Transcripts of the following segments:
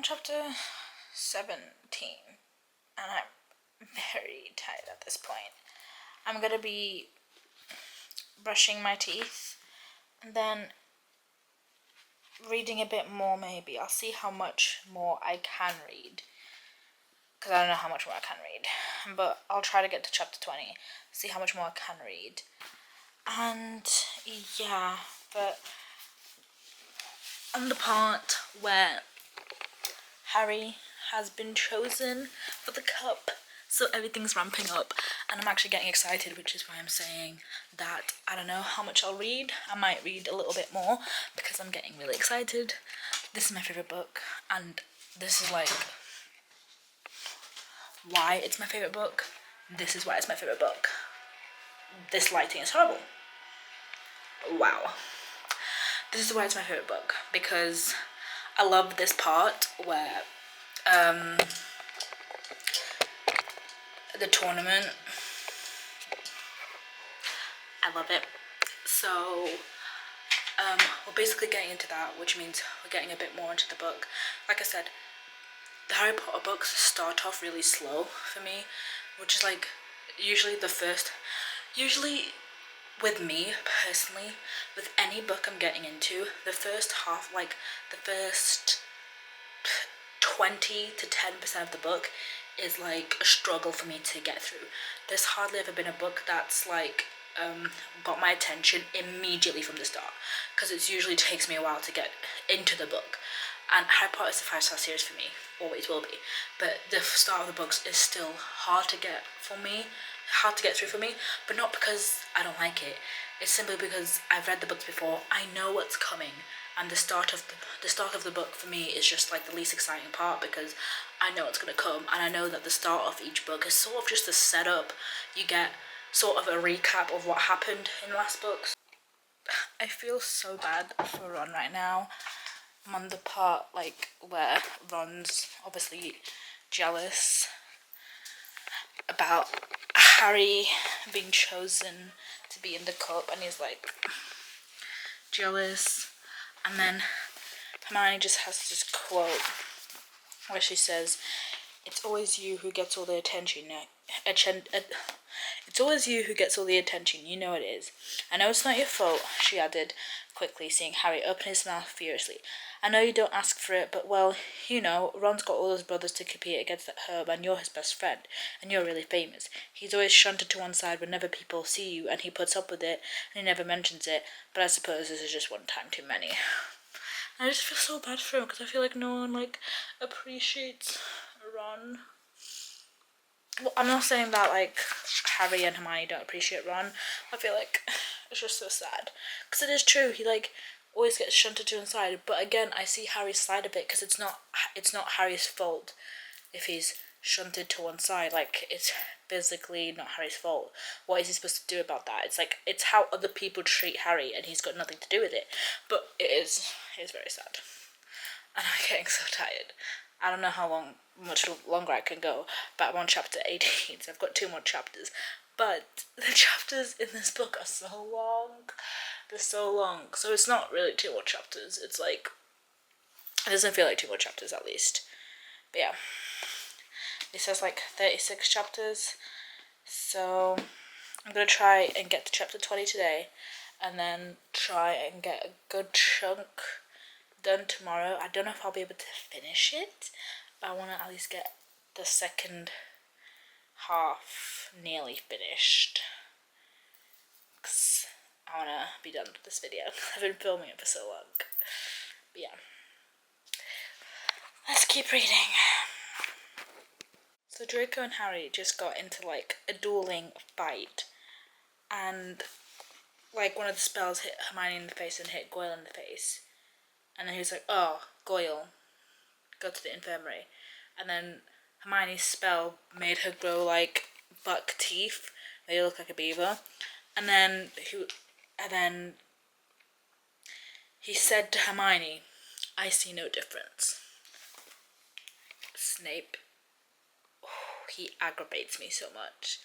chapter 17 and I'm very tired at this point. I'm gonna be brushing my teeth and then reading a bit more maybe. I'll see how much more I can read because I don't know how much more I can read, but I'll try to get to chapter 20, see how much more I can read. And yeah, but on the part where Harry has been chosen for the cup, so everything's ramping up and I'm actually getting excited, which is why I'm saying that I don't know how much I'll read. I might read a little bit more because I'm getting really excited. This is my favourite book, and this is like why it's my favourite book. This is why it's my favourite book. This lighting is horrible. Wow. This is why it's my favourite book, because I love this part where the tournament, I love it. So we're basically getting into that, which means we're getting a bit more into the book. Like I said, the Harry Potter books start off really slow for me, which is like usually with me personally, with any book I'm getting into, the first half, like the first 20 to 10% of the book is like a struggle for me to get through. There's hardly ever been a book that's like got my attention immediately from the start, because it usually takes me a while to get into the book. And Harry Potter is a 5-star series for me, always will be, but the start of the books is still hard to get through for me, but not because I don't like it. It's simply because I've read the books before, I know what's coming, and the start of the book for me is just like the least exciting part, because I know what's gonna come, and I know that the start of each book is sort of just a setup. You get sort of a recap of what happened in the last books. I feel so bad for Ron right now. I'm on the part like where Ron's obviously jealous about Harry being chosen to be in the cup, and he's like jealous. And then Hermione just has this quote where she says, "It's always you who gets all the attention. It's always you who gets all the attention. You know it is. I know it's not your fault," she added quickly, seeing Harry open his mouth furiously. "I know you don't ask for it, but well, you know, Ron's got all his brothers to compete against at home, and you're his best friend, and you're really famous. He's always shunted to one side whenever people see you, and he puts up with it, and he never mentions it, but I suppose this is just one time too many." I just feel so bad for him, because I feel like no one, like, appreciates Ron. Well, I'm not saying that, like, Harry and Hermione don't appreciate Ron. I feel like it's just so sad. Because it is true, he, like, always gets shunted to one side. But again, I see Harry's side of it, because it's not Harry's fault if he's shunted to one side. Like, it's physically not Harry's fault. What is he supposed to do about that? It's like, it's how other people treat Harry, and he's got nothing to do with it. But it is very sad. And I'm getting so tired. I don't know much longer I can go, but I'm on chapter 18, so I've got 2 more chapters. But the chapters in this book are so long. They're so long. So it's not really 2 more chapters. It's like, it doesn't feel like 2 more chapters at least. But yeah. It says like 36 chapters. So I'm going to try and get to chapter 20 today, and then try and get a good chunk done tomorrow. I don't know if I'll be able to finish it, but I want to at least get the second half nearly finished, because I want to be done with this video. I've been filming it for so long. But yeah, let's keep reading. So Draco and Harry just got into like a dueling fight, and like one of the spells hit Hermione in the face and hit Goyle in the face, and then he was like, "Oh, Goyle, go to the infirmary." And then Hermione's spell made her grow like buck teeth, made her look like a beaver. And then he said to Hermione, "I see no difference." Snape, he aggravates me so much.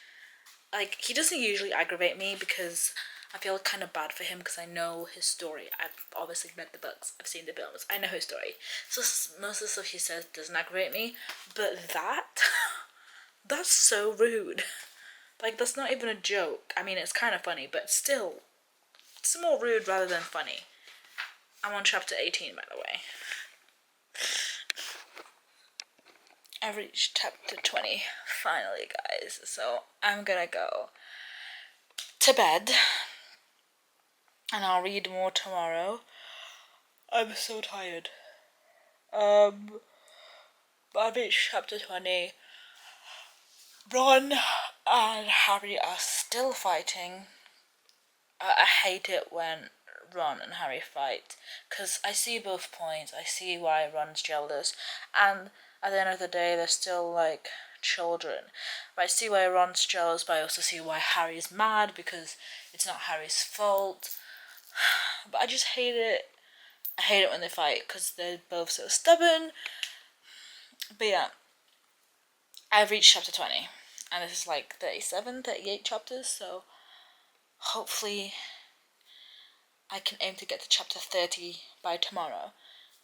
Like, he doesn't usually aggravate me because I feel kind of bad for him because I know his story. I've obviously read the books, I've seen the films, I know his story. So most of the stuff he says doesn't aggravate me, but that's so rude. Like, that's not even a joke. I mean, it's kind of funny, but still, it's more rude rather than funny. I'm on chapter 18, by the way. I've reached chapter 20, finally, guys. So I'm gonna go to bed, and I'll read more tomorrow. I'm so tired. But I've reached chapter 20. Ron and Harry are still fighting. I hate it when Ron and Harry fight, because I see both points. I see why Ron's jealous, and at the end of the day, they're still like children. But I see why Ron's jealous, but I also see why Harry's mad, because it's not Harry's fault. But I just hate it. I hate it when they fight, because they're both so stubborn. But yeah, I've reached chapter 20, and this is like 37, 38 chapters, so hopefully I can aim to get to chapter 30 by tomorrow.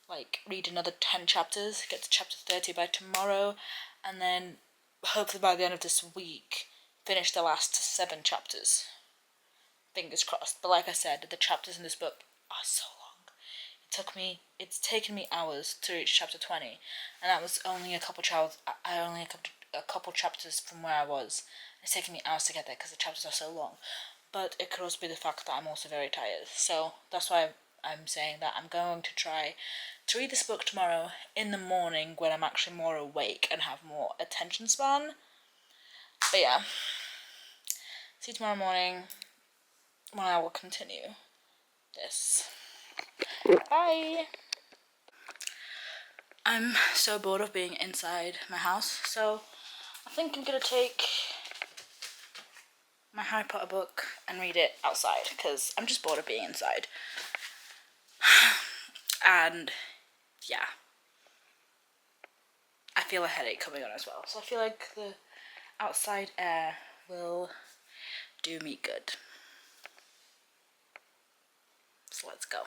Like, read another 10 chapters, get to chapter 30 by tomorrow, and then hopefully by the end of this week, finish the last 7 chapters. Fingers crossed. But like I said, the chapters in this book are so long. It's taken me hours to reach chapter 20, and that was only a couple chapters. I only a couple chapters from where I was. It's taken me hours to get there because the chapters are so long. But it could also be the fact that I'm also very tired. So that's why I'm saying that I'm going to try to read this book tomorrow in the morning when I'm actually more awake and have more attention span. But yeah, see you tomorrow morning when I will continue this. Bye! I'm so bored of being inside my house, so I think I'm gonna take my Harry Potter book and read it outside, because I'm just bored of being inside. And yeah, I feel a headache coming on as well, so I feel like the outside air will do me good. So let's go.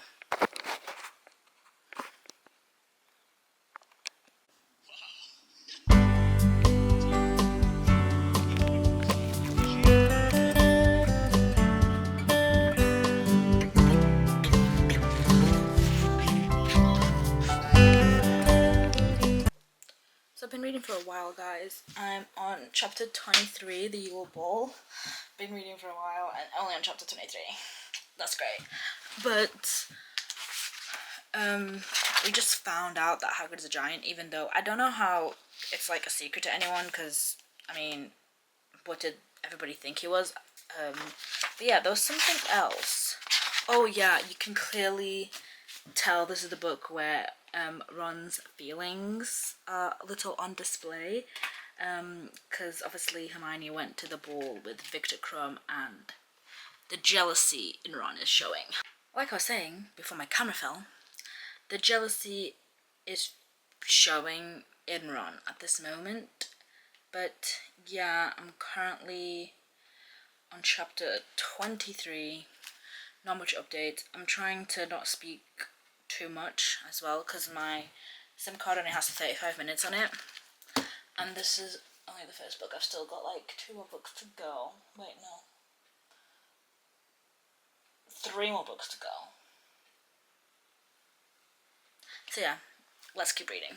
So I've been reading for a while, guys. I'm on chapter 23, The Yule Ball. Been reading for a while and only on chapter 23. That's great. But we just found out that Hagrid is a giant, even though I don't know how it's like a secret to anyone, because I mean, what did everybody think he was? But yeah, there was something else. Oh yeah, you can clearly tell this is the book where Ron's feelings are a little on display, because obviously Hermione went to the ball with Victor Krum and the jealousy in Ron is showing. Like I was saying before my camera fell, the jealousy is showing in Ron at this moment. But yeah, I'm currently on chapter 23. Not much update. I'm trying to not speak too much as well, because my SIM card only has 35 minutes on it. And this is only the first book. I've still got like 2 more books to go. Wait, no. 3 more books to go. So yeah, let's keep reading.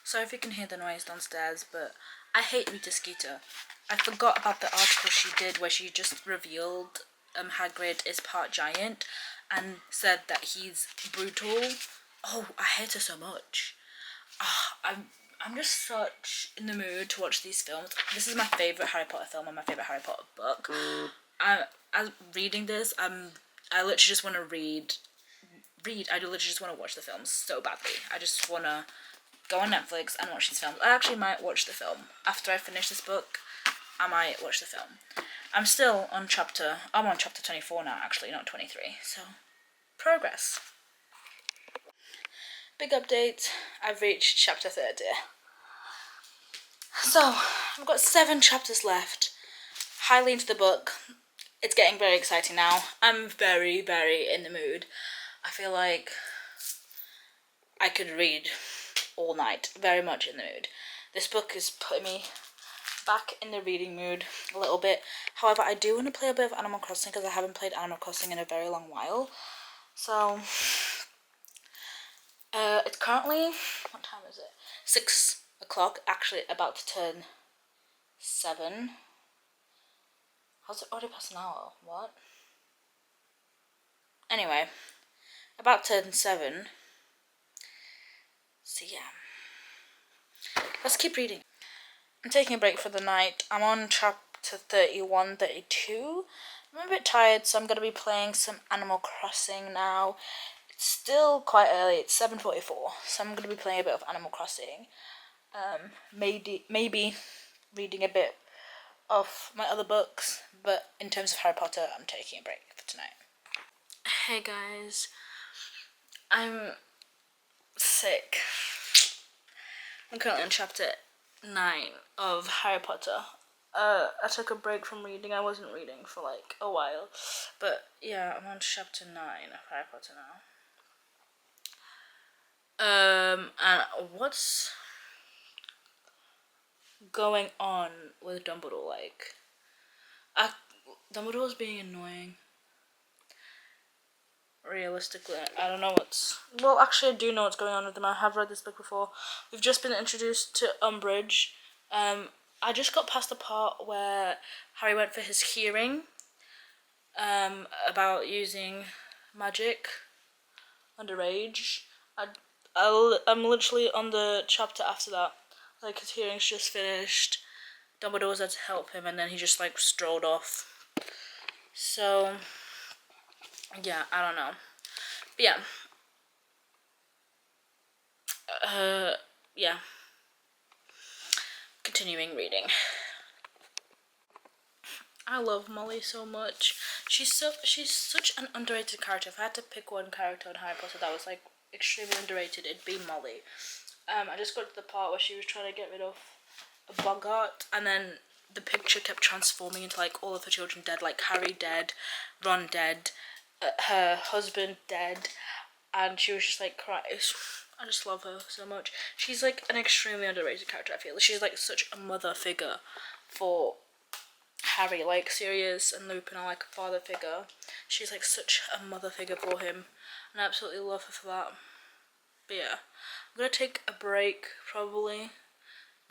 Sorry if you can hear the noise downstairs, but I hate Rita Skeeter. I forgot about the article she did where she just revealed Hagrid is part giant and said that he's brutal. Oh, I hate her so much. I'm just such in the mood to watch these films. This is my favourite Harry Potter film and my favourite Harry Potter book. As reading this, I literally just want to read. I literally just want to watch the films so badly. I just want to go on Netflix and watch these films. I actually might watch the film. After I finish this book, I might watch the film. I'm on chapter 24 now, actually, not 23. So, progress. Big update, I've reached chapter 30. So, I've got 7 chapters left. Highly into the book. it's getting very exciting now. I'm very, very in the mood. I feel like I could read all night. Very much in the mood. This book is putting me back in the reading mood a little bit. However, I do want to play a bit of Animal Crossing because I haven't played Animal Crossing in a very long while. So, it's currently, what time is it? 6 o'clock, actually about to turn 7. How's it already past an hour? What? Anyway, about to turn 7. So yeah, let's keep reading. I'm taking a break for the night. I'm on chapter 31, 32. I'm a bit tired, so I'm going to be playing some Animal Crossing now. It's still quite early, it's 7:44, so I'm going to be playing a bit of Animal Crossing. Maybe reading a bit of my other books, but in terms of Harry Potter, I'm taking a break for tonight. Hey guys, I'm sick. I'm currently on chapter 9 of Harry Potter. I took a break from reading. I wasn't reading for like a while, but yeah, I'm on chapter 9 of Harry Potter now. And what's going on with Dumbledore? Like, Dumbledore's being annoying. Realistically, I don't know what's... Well, actually, I do know what's going on with them. I have read this book before. We've just been introduced to Umbridge. I just got past the part where Harry went for his hearing about using magic underage. I'm literally on the chapter after that. Like, his hearing's just finished. Dumbledore was there to help him, and then he just like strolled off. So yeah, I don't know. But yeah. Continuing reading. I love Molly so much. She's such an underrated character. If I had to pick one character in Harry Potter that was like extremely underrated, it'd be Molly. I just got to the part where she was trying to get rid of a Bogart, and then the picture kept transforming into like all of her children dead, like Harry dead, Ron dead, her husband dead, and she was just like crying. I just love her so much. She's like an extremely underrated character, I feel. She's like such a mother figure for Harry. Like Sirius and Lupin are like a father figure. She's like such a mother figure for him, and I absolutely love her for that. But yeah, I'm gonna take a break probably.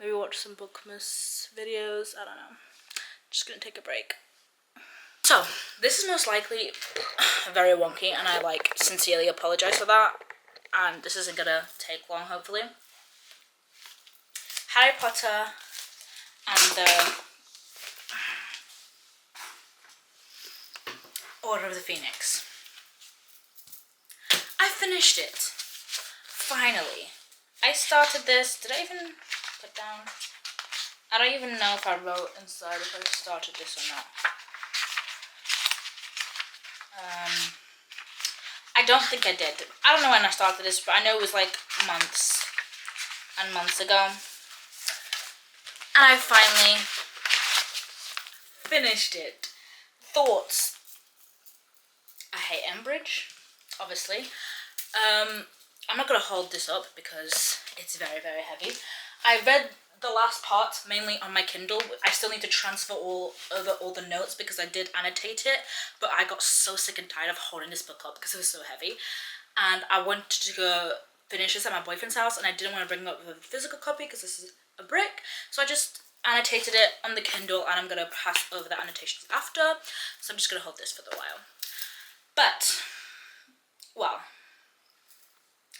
Maybe watch some Bookmas videos. I don't know. Just gonna take a break. So, this is most likely very wonky, and I like sincerely apologize for that. And this isn't gonna take long, hopefully. Harry Potter and the Order of the Phoenix. I finished it. Finally. I started this. Did I even put down? I don't even know if I wrote inside if I started this or not. I don't think I did. I don't know when I started this, but I know it was like months and months ago. And I finally finished it. Thoughts. I hate Umbridge, obviously. I'm not going to hold this up because it's very, very heavy. I read the last part mainly on my Kindle. I still need to transfer over all the notes because I did annotate it, but I got so sick and tired of holding this book up because it was so heavy, and I wanted to go finish this at my boyfriend's house, and I didn't want to bring up a physical copy because this is a brick, so I just annotated it on the Kindle, and I'm going to pass over the annotations after, so I'm just going to hold this for a while. But, well,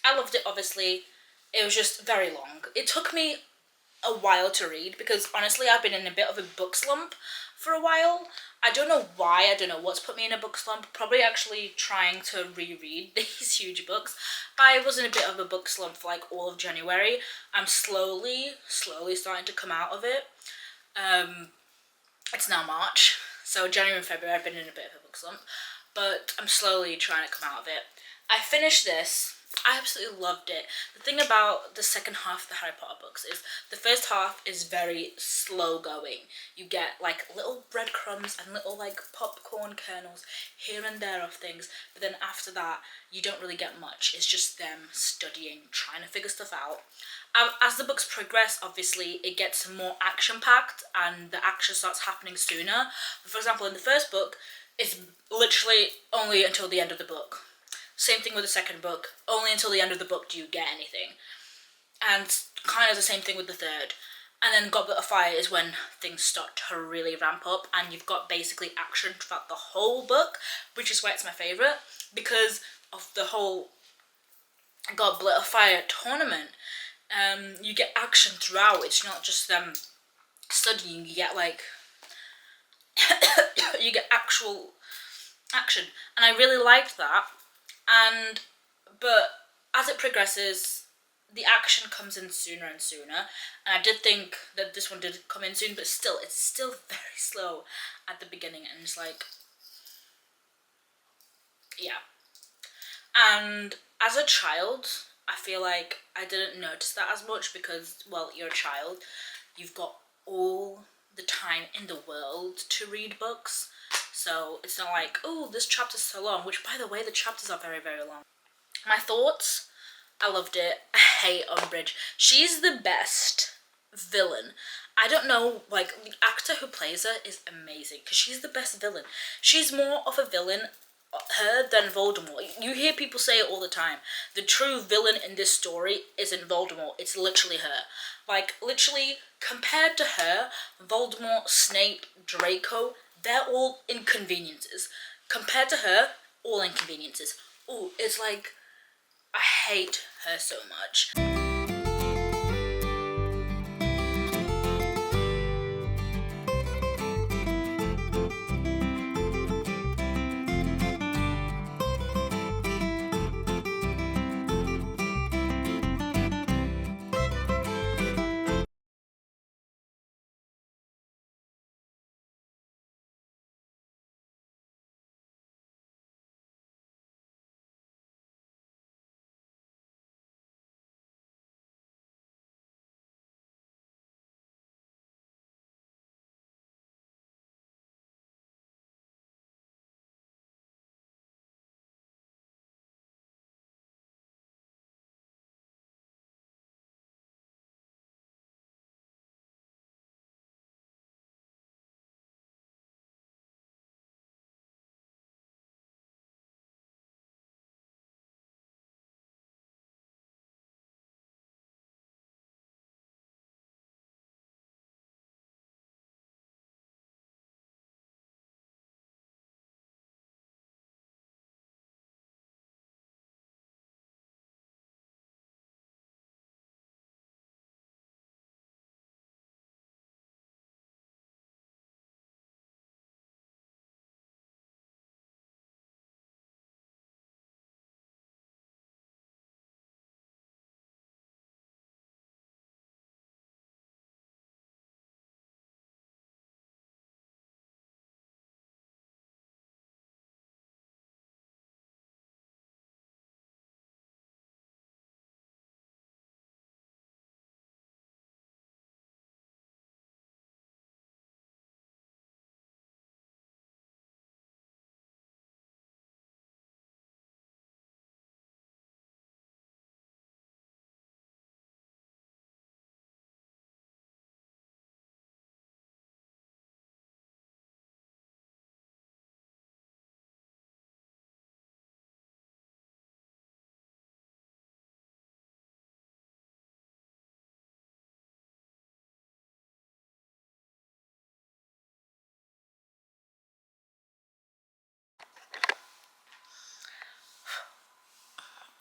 I loved it, obviously. It was just very long. It took me a while to read because honestly I've been in a bit of a book slump for a while. I don't know why, I don't know what's put me in a book slump. Probably actually trying to reread these huge books, but I was in a bit of a book slump for like all of January. I'm slowly starting to come out of it. It's now March, so January and February I've been in a bit of a book slump, but I'm slowly trying to come out of it. I finished this I absolutely loved it. The thing about the second half of the Harry Potter books is the first half is very slow going. You get like little breadcrumbs and little like popcorn kernels here and there of things, but then after that you don't really get much. It's just them studying, trying to figure stuff out. As the books progress, obviously it gets more action packed and the action starts happening sooner. For example, in the first book, it's literally only until the end of the book. Same thing with the second book. Only until the end of the book do you get anything. And kind of the same thing with the third. And then Goblet of Fire is when things start to really ramp up and you've got basically action throughout the whole book, which is why it's my favourite, because of the whole Goblet of Fire tournament. You get action throughout. It's not just them studying. You get like you get actual action, and I really liked that. And but as it progresses, the action comes in sooner and sooner, and I did think that this one did come in soon, but still it's still very slow at the beginning, and it's like, yeah. And as a child, I feel like I didn't notice that as much because, well, you're a child, you've got all the time in the world to read books, so it's not like, oh, this chapter's so long, which by the way, the chapters are very, very long. My thoughts, I loved it. I hate Umbridge. She's the best villain. I don't know, like, the actor who plays her is amazing because she's the best villain. She's more of a villain, her, than Voldemort. You hear people say it all the time. The true villain in this story isn't Voldemort, it's literally her. Like, literally, compared to her, Voldemort, Snape, Draco, they're all inconveniences. Compared to her, all inconveniences. Oh, it's like, I hate her so much.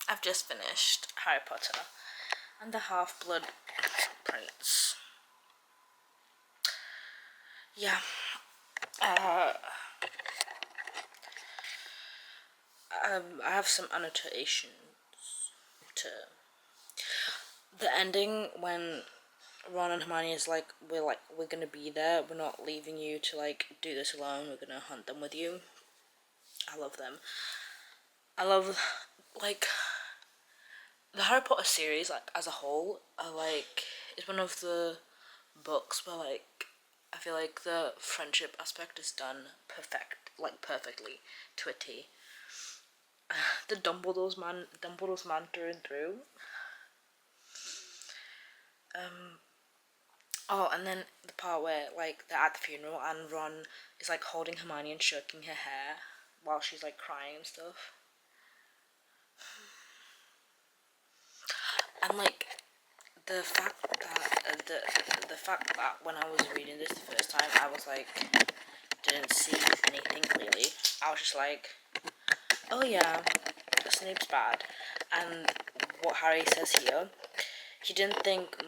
I've just finished Harry Potter and the Half-Blood Prince. Yeah. I have some annotations to the ending when Ron and Hermione is like, we're gonna be there. We're not leaving you to like do this alone. We're gonna hunt them with you. I love them. I love, like, the Harry Potter series, like as a whole, is one of the books where I feel like the friendship aspect is done perfectly to a T. The Dumbledore's man through and through. Oh, and then the part where they're at the funeral and Ron is holding Hermione and stroking her hair while she's crying and stuff. And the fact that the fact that when I was reading this the first time, I was didn't see anything clearly. I was just oh yeah, Snape's bad. And what Harry says here, he didn't think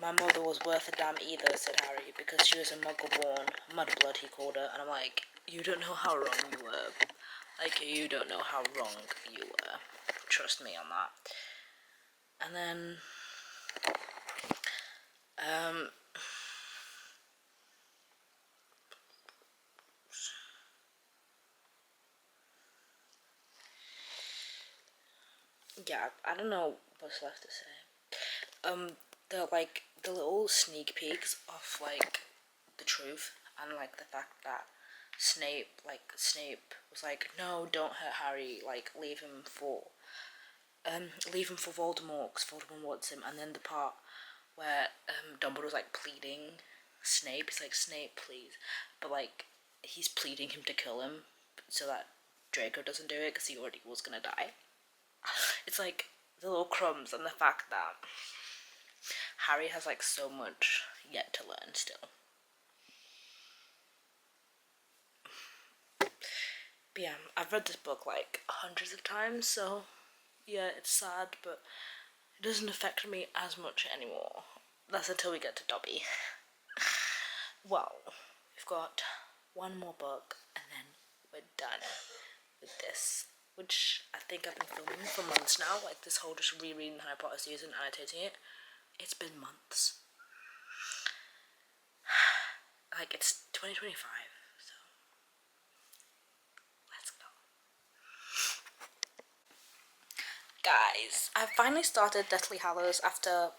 my mother was worth a damn either, said Harry, because she was a muggle-born, mudblood, he called her. And I'm you don't know how wrong you were. You don't know how wrong you were. Trust me on that. And then, yeah, I don't know what's left to say. The little sneak peeks of the truth and the fact that Snape was no, don't hurt Harry, leave him for Voldemort, because Voldemort wants him. And then the part where Dumbledore's pleading Snape, he's Snape, please, but he's pleading him to kill him so that Draco doesn't do it because he already was gonna die. It's the little crumbs and the fact that Harry has so much yet to learn still. But yeah, I've read this book hundreds of times, so yeah, it's sad, but it doesn't affect me as much anymore. That's until we get to Dobby. Well, we've got one more book and then we're done with this, which I think I've been filming for months now, this whole just rereading Harry Potter series and annotating it. It's been months. It's 2025, so let's go. Guys, I finally started Deathly Hallows after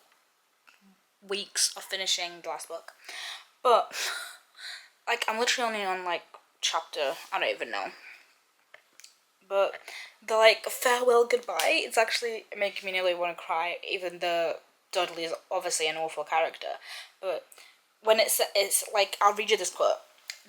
weeks of finishing the last book. But, I'm literally only on, chapter, I don't even know. But the, farewell goodbye, it's actually making me nearly want to cry, even though Dudley is obviously an awful character. But when it's I'll read you this quote.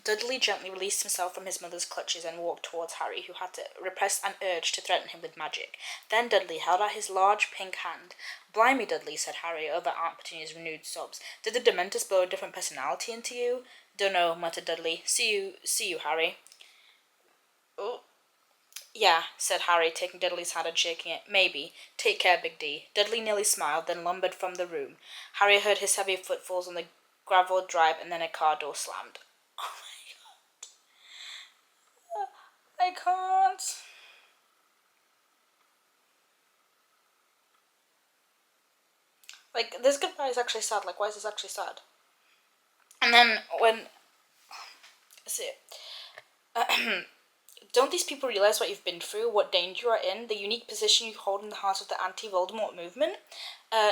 Dudley gently released himself from his mother's clutches and walked towards Harry, who had to repress an urge to threaten him with magic. Then Dudley held out his large pink hand. Blimey, Dudley, said Harry over Aunt Petunia's renewed sobs. Did the Dementors blow a different personality into you? Dunno, muttered Dudley. See you, Harry. Oh. Yeah, said Harry, taking Dudley's hand and shaking it. Maybe. Take care, Big D. Dudley nearly smiled, then lumbered from the room. Harry heard his heavy footfalls on the gravelled drive, and then a car door slammed. Oh my god. I can't. This goodbye is actually sad. Why is this actually sad? And then when... See it. Don't these people realize what you've been through, what danger you are in, the unique position you hold in the heart of the anti-Voldemort movement?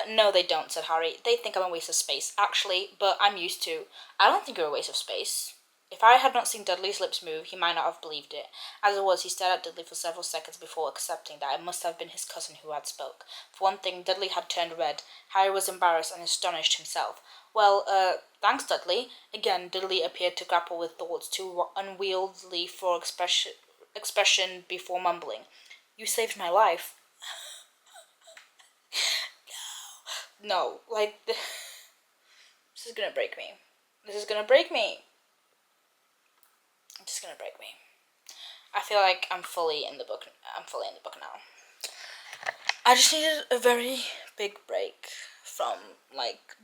No, they don't, said Harry. They think I'm a waste of space, actually, but I'm used to. I don't think you're a waste of space. If Harry had not seen Dudley's lips move, he might not have believed it. As it was, he stared at Dudley for several seconds before accepting that it must have been his cousin who had spoke. For one thing, Dudley had turned red. Harry was embarrassed and astonished himself. Well, thanks, Dudley. Again, Dudley appeared to grapple with thoughts too unwieldy for expression before mumbling. You saved my life. No, this is gonna break me. This is gonna break me. It's just gonna break me. I feel like I'm fully in the book now. I just needed a very big break from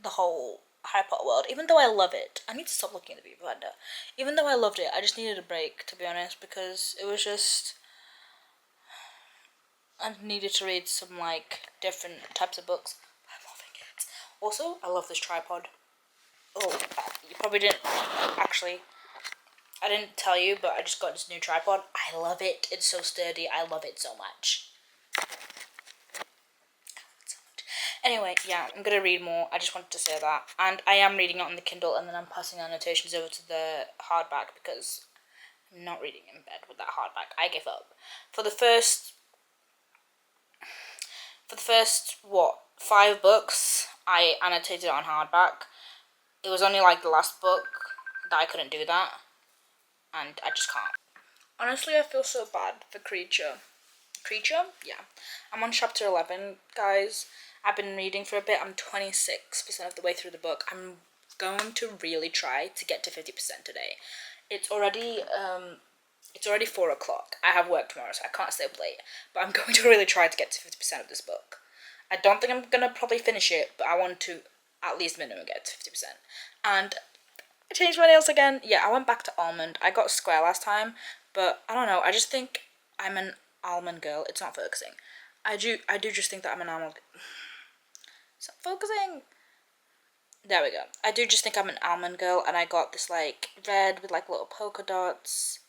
the whole Harry Potter world. Even though I love it, I need to stop looking at the viewfinder. Even though I loved it, I just needed a break, to be honest, because it was just... I needed to read some different types of books. I'm loving it. Also, I love this tripod. Oh, you probably didn't actually. I didn't tell you, but I just got this new tripod. I love it. It's so sturdy. I love it so much. It's so Anyway, yeah, I'm gonna read more. I just wanted to say that. And I am reading it on the Kindle, and then I'm passing the annotations over to the hardback because I'm not reading in bed with that hardback. I give up. For the first what, 5 books, I annotated on hardback. It was only like the last book that I couldn't do that, and I just can't. Honestly, I feel so bad for Creature. Creature? Yeah. I'm on chapter 11, guys. I've been reading for a bit. I'm 26% of the way through the book. I'm going to really try to get to 50% today. It's already 4 o'clock. I have work tomorrow, so I can't stay up late. But I'm going to really try to get to 50% of this book. I don't think I'm going to probably finish it, but I want to at least minimum get to 50%. And I changed my nails again. Yeah, I went back to almond. I got square last time, but I don't know. I just think I'm an almond girl. It's not focusing. I do just think that I'm an almond. Stop focusing. There we go. I do just think I'm an almond girl, and I got this like red with like little polka dots.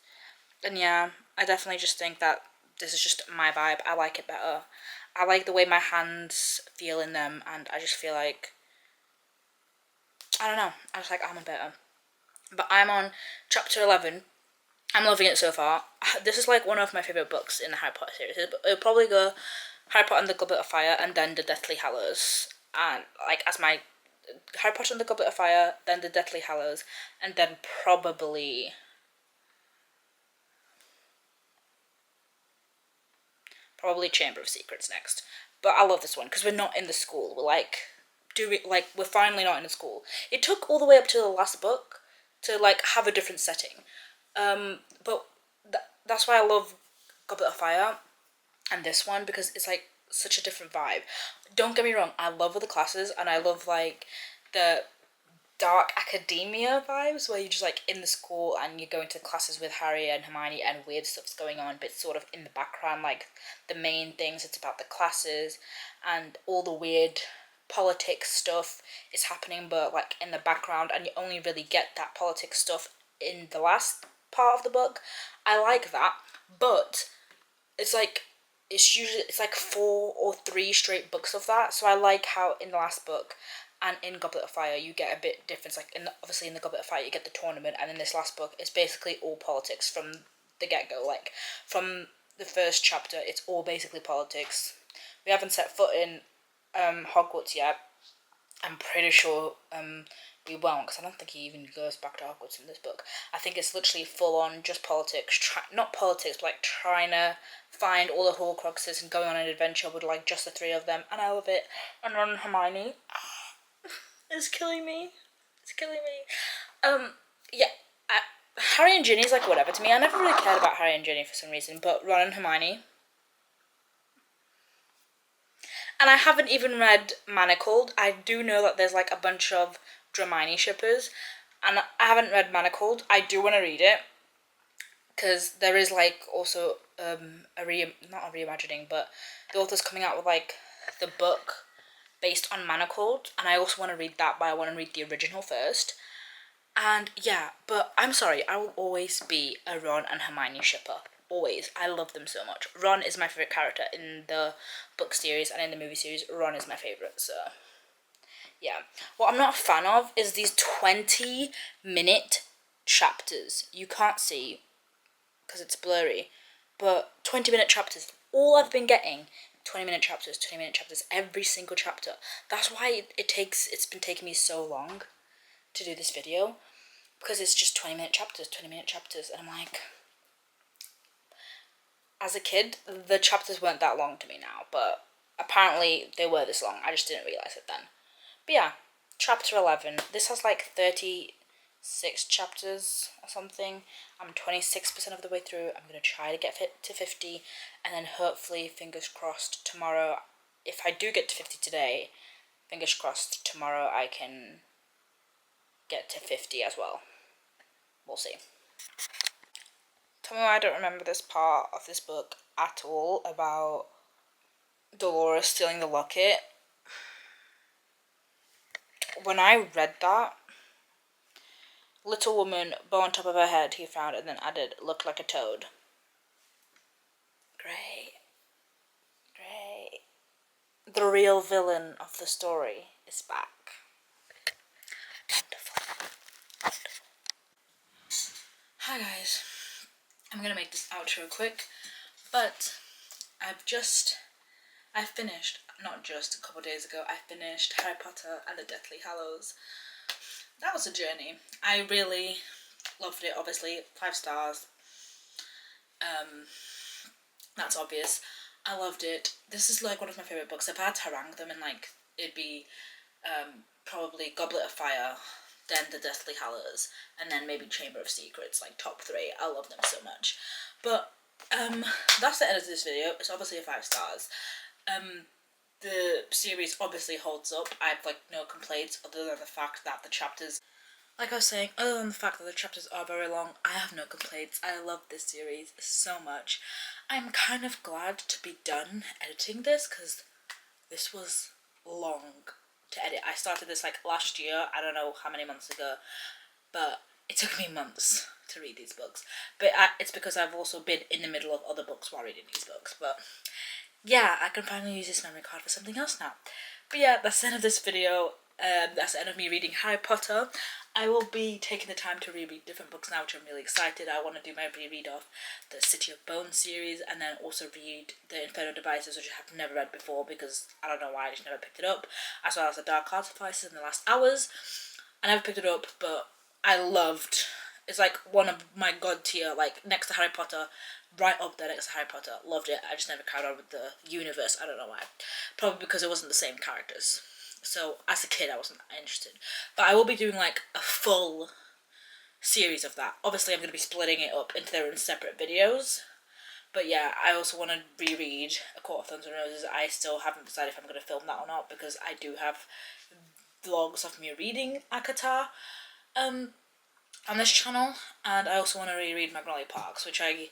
And yeah, I definitely just think that this is just my vibe. I like it better. I like the way my hands feel in them, and I just feel like, I don't know, I just like almond better. But I'm on chapter 11. I'm loving it so far. This is like one of my favourite books in the Harry Potter series. It'll probably go Harry Potter and the Goblet of Fire, and then the Deathly Hallows. And like as my Harry Potter and the Goblet of Fire, then the Deathly Hallows, and then probably Chamber of Secrets next. But I love this one because we're not in the school. We're finally not in the school. It took all the way up to the last book to like have a different setting. But that's why I love Goblet of Fire and this one, because it's like such a different vibe. Don't get me wrong, I love all the classes, and I love like the dark academia vibes where you're just like in the school and you're going to classes with Harry and Hermione and weird stuff's going on, but it's sort of in the background. Like the main things, it's about the classes and all the weird politics stuff is happening, but like in the background, and you only really get that politics stuff in the last part of the book. I like that, but it's like it's like 4 or 3 straight books of that. So I like how in the last book and in Goblet of Fire you get a bit difference. Like obviously in the Goblet of Fire you get the tournament, and in this last book it's basically all politics from the get-go. Like from the first chapter it's all basically politics. We haven't set foot in Hogwarts yet. I'm pretty sure we won't, because I don't think he even goes back to Hogwarts in this book. I think it's literally full on just politics. Not politics, but like trying to find all the Horcruxes and going on an adventure with like just the 3 of them, and I love it. And Ron and Hermione, it's killing me. It's killing me. Yeah. Harry and Ginny's like whatever to me. I never really cared about Harry and Ginny for some reason, but Ron and Hermione. And I haven't even read Manacled. I do know that there's like a bunch of Dramini shippers, and I haven't read Manacled. I do want to read it because there is like also not a reimagining, but the author's coming out with like the book based on Manacled, and I also want to read that, but I want to read the original first. And yeah, but I'm sorry, I will always be a Ron and Hermione shipper. Always. I love them so much. Ron is my favourite character in the book series, and in the movie series, Ron is my favourite, so yeah. What I'm not a fan of is these 20-minute chapters. You can't see because it's blurry, but 20-minute chapters. All I've been getting 20-minute chapters, 20-minute chapters, every single chapter. That's why it's been taking me so long to do this video, because it's just 20-minute chapters, 20-minute chapters, and I'm like, as a kid, the chapters weren't that long to me now, but apparently they were this long. I just didn't realise it then. But yeah, chapter 11. This has like 36 chapters or something. I'm 26% of the way through. I'm going to try to get to 50, and then hopefully, fingers crossed, tomorrow, if I do get to 50 today, fingers crossed, tomorrow I can get to 50 as well. We'll see. Tell me why I don't remember this part of this book at all about Dolores stealing the locket. When I read that, little woman, bow on top of her head, he found, and then added, looked like a toad. Great. the real villain of the story is back. Wonderful. Wonderful. Hi guys. I'm gonna make this outro quick, but I finished, not just a couple of days ago, I finished Harry Potter and the Deathly Hallows. That was a journey. I really loved it, obviously, 5 stars. That's obvious. I loved it. This is like one of my favourite books. If I had to rank them, and like, it'd be probably Goblet of Fire, then The Deathly Hallows, and then maybe Chamber of Secrets, like top 3. I love them so much. But that's the end of this video. It's obviously a 5 stars. The series obviously holds up. I have like no complaints other than the fact that the chapters, like I was saying, other than the fact that the chapters are very long, I have no complaints. I love this series so much. I'm kind of glad to be done editing this because this was long to edit. I started this like last year, I don't know how many months ago, but it took me months to read these books. But it's because I've also been in the middle of other books while reading these books. But yeah, I can finally use this memory card for something else now. But yeah, that's the end of this video. That's the end of me reading Harry Potter. I will be taking the time to reread different books now, which I'm really excited. I want to do my reread of the City of Bones series, and then also read the Infernal Devices, which I have never read before because I don't know why, I just never picked it up, as well as the Dark Artifices in the Last Hours. I never picked it up, but I loved. It's like one of my god tier, like next to Harry Potter, right up there next to Harry Potter. Loved it. I just never carried on with the universe. I don't know why. Probably because it wasn't the same characters. So as a kid, I wasn't interested. But I will be doing like a full series of that. Obviously, I'm going to be splitting it up into their own separate videos. But yeah, I also want to reread A Court of Thorns and Roses. I still haven't decided if I'm going to film that or not because I do have vlogs of me reading ACOTAR on this channel, and I also want to reread Magnolia Parks, which I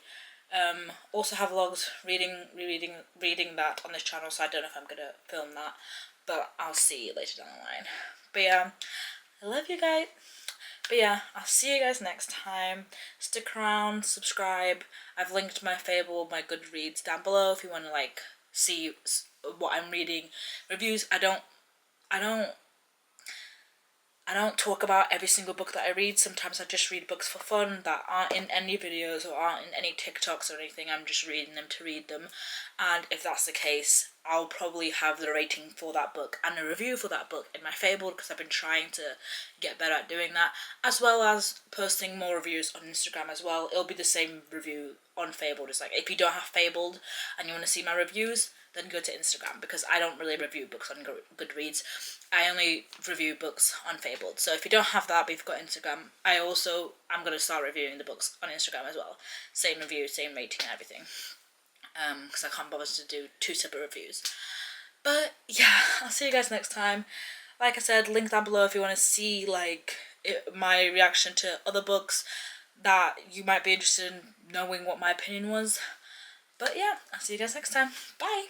also have vlogs reading that on this channel, so I don't know if I'm going to film that, but I'll see later down the line. But yeah, I love you guys. But yeah, I'll see you guys next time. Stick around, subscribe. I've linked my Fable, my Goodreads down below if you want to like see what I'm reading. Reviews, I don't talk about every single book that I read. Sometimes I just read books for fun that aren't in any videos or aren't in any TikToks or anything. I'm just reading them to read them. And if that's the case, I'll probably have the rating for that book and a review for that book in my Fable because I've been trying to get better at doing that, as well as posting more reviews on Instagram as well. It'll be the same review on Fable. Just like if you don't have Fabled and you want to see my reviews, then go to Instagram because I don't really review books on Goodreads. I only review books on Fabled. So if you don't have that but you've got Instagram, I'm going to start reviewing the books on Instagram as well. Same review, same rating and everything. Because I can't bother to do 2 separate reviews. But yeah, I'll see you guys next time. Like I said, link down below if you want to see like my reaction to other books that you might be interested in knowing what my opinion was. But yeah, I'll see you guys next time. Bye!